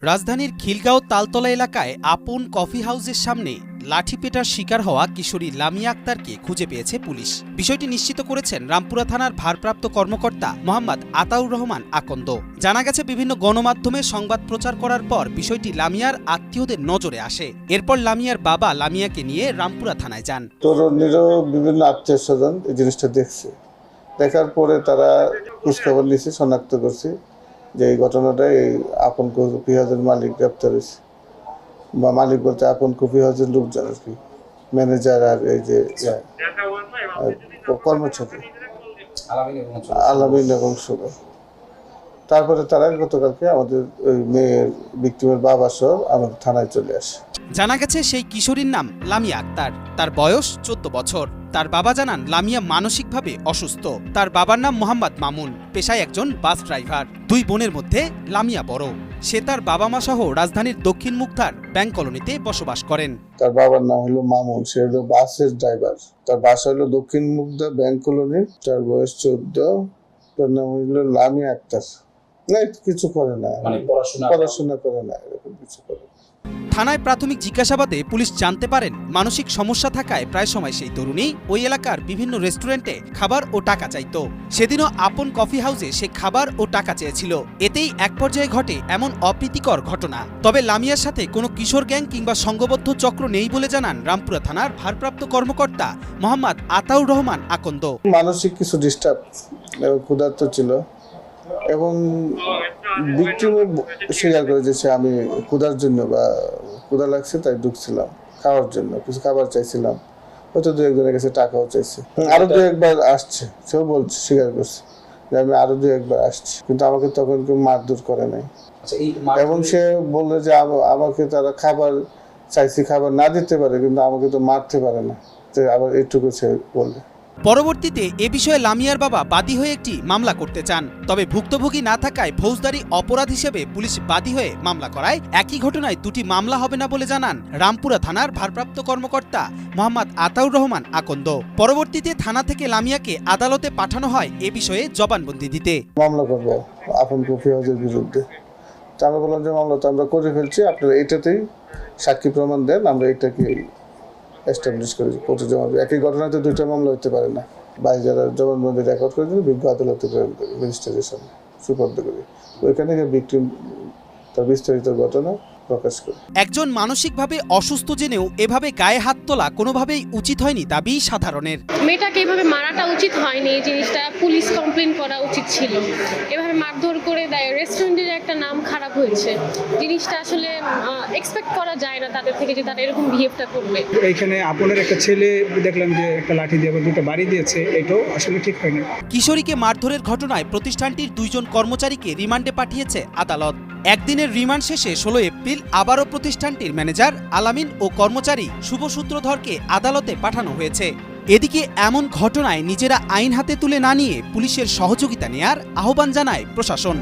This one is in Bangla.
রাজধানীর খিলগাঁও তালতলা এলাকায় আপন কফি হাউসের সামনে লাঠিপেটার শিকার হওয়া কিশোরী লামিয়া আক্তারকে খুঁজে পেয়েছে পুলিশ। বিষয়টি নিশ্চিত করেছেন রামপুরা থানার ভারপ্রাপ্ত কর্মকর্তা মোহাম্মদ আতাউর রহমান আকন্দ। জানা গেছে, বিভিন্ন গণমাধ্যমে সংবাদ প্রচার করার পর বিষয়টি লামিয়ার আত্মীয়দের নজরে আসে। এরপর লামিয়ার বাবা লামিয়াকে নিয়ে রামপুরা থানায় যান। তরুণীরও বিভিন্ন আত্মীয় স্বজন এই জিনিসটা দেখছে, দেখার পরে তারা খোঁজখবর নিয়েছে, শনাক্ত করছে যে এই ঘটনাটা এই আপন কফি হাউসের মালিক গ্রেপ্তার হয়েছে, বা মালিক বলতে আপন কফি হাউসের লোকজন আর কি, ম্যানেজার আর এই যে কর্মচারী আলামিন এবং শুভ। তারপরে তারা গতকালকে আমাদের ওই মেয়ের ভিক্টিমের বাবা সহ আমাদের থানায় চলে আসে। জানা গেছে, সেই কিশোরীর নাম লামিয়া আক্তার। তার বয়স 14 বছর। তার বাবা জানান, লামিয়া মানসিকভাবে অসুস্থ। তার বাবার নাম মোহাম্মদ মামুন, পেশায় একজন বাস ড্রাইভার। দুই বোনের মধ্যে লামিয়া বড়। সে তার বাবা মা সহ রাজধানীর দক্ষিণ মুগধার ব্যাংক কলোনিতে বসবাস করেন। তার বাবার নাম হলো মামুন, সে হলো বাসের ড্রাইভার। তার বাসা হলো দক্ষিণ মুগধা ব্যাংক কলোনি। তার বয়স 14। তার নাম হলো লামিয়া আক্তার। না, কিছু করে না, মানে পড়াশোনা করে না, এরকম কিছু করে। থানায় প্রাথমিক জিজ্ঞাসাবাদে পুলিশ জানতে পারেন, মানসিক সমস্যা থাকায় প্রায় সময় সেই তরুণী ওই এলাকার বিভিন্ন রেস্টুরেন্টে খাবার ও টাকা চাইত। সেদিনও আপন কফি হাউসে সে খাবার ও টাকা চেয়েছিল। এতেই এক পর্যায়ে ঘটে এমন অপ্রীতিকর ঘটনা। তবে লামিয়ার সাথে কোনো কিশোর গ্যাং কিংবা সংঘবদ্ধ চক্র নেই বলে জানান রামপুরা থানার ভারপ্রাপ্ত কর্মকর্তা মোহাম্মদ আতাউর রহমান আকন্দ। মানসিক কিছু ডিস্টার্ব এবং ক্ষুধার্ত ছিল, এবং ভিকটিমও স্বীকার করে যে আমি ক্ষুধার জন্য বা ক্ষুধা লাগছে তাই ঢুকছিলাম খাওয়ার জন্য, কিছু খাবার চাইছিলাম, হয়তো দু একজনের কাছে টাকাও চাইছে। আরো দু একবার আসছে, সেও বলছে, স্বীকার করছে যে আমি আরো দু একবার আসছি, কিন্তু আমাকে তখন কেউ মারধর করে নাই। এবং সে বললো যে আমাকে তারা খাবার চাইছি, খাবার না দিতে পারে, কিন্তু আমাকে তো মারতে পারে না, আবার এটুকু সে বললে। পরবর্তীতে এ বিষয়ে লামিয়ার বাবা বাদী হয়ে একটি মামলা করতে চান। তবে ভুক্তভোগী না থাকায় ফৌজদারি অপরাধ হিসেবে পুলিশ বাদী হয়ে মামলা করায় একই ঘটনায় দুটি মামলা হবে না বলে জানান রামপুরা থানার ভারপ্রাপ্ত কর্মকর্তা মোহাম্মদ আতাউর রহমান আকন্দ। পরবর্তীতে থানা থেকে লামিয়াকে আদালতে পাঠানো হয় এ বিষয়ে জবানবন্দি দিতে। মামলা করবো আপন কফি হাউসের বিরুদ্ধে। তা আমরা বললাম যে মামলা তো আমরা করে ফেলছি, আপনারা এটাতেই সাক্ষী প্রমাণ দেন, আমরা এটাকে এস্টাবলিশ করেছি, কোর্টে জমা। একই ঘটনাতে দুইটা মামলা হতে পারে না। বাই যারা জবানবন্দি রেকর্ড করে দিন, বিজ্ঞ আদালতে প্রেরণ করি, ম্যাজিস্ট্রেটের সুপর্দ করি, ওইখানে ভিকটিম তার বিস্তারিত ঘটনা প্রকাশ করি। একজন মানসিকভাবে অসুস্থ জেনেও এভাবে গায়ে হাত তোলা কোনোভাবেই উচিত হয়নি দাবি সাধারণের। মেয়েটাকে এভাবে মারাটা উচিত হয়নি, এই জিনিসটা পুলিশ কমপ্লেন করা উচিত ছিল। এভাবে মারধর করে দেয়, রেস্টুরেন্টের একটা নাম খারাপ হয়েছে, জিনিসটা আসলে এক্সপেক্ট করা যায় না তাদের থেকে যে তারা এরকম বিহেভটা করবে। এইখানে আপনার একটা ছেলে দেখলাম যে একটা লাঠি দিয়ে দুটো বাড়ি দিয়েছে, এটাও আসলে ঠিক হয় না। কিশোরীকে মারধরের ঘটনায় প্রতিষ্ঠানটির দুইজন কর্মচারীকে রিমান্ডে পাঠিয়েছে আদালত। একদিনের রিমান্ড শেষে 16 এপ্রিল আবারও প্রতিষ্ঠানটির ম্যানেজার আলামিন ও কর্মচারী শুভ সূত্রধরকে আদালতে পাঠানো হয়েছে। এদিকে এমন ঘটনায় নিজেরা আইন হাতে তুলে না নিয়ে পুলিশের সহযোগিতা নেয়ার আহ্বান জানায় প্রশাসন।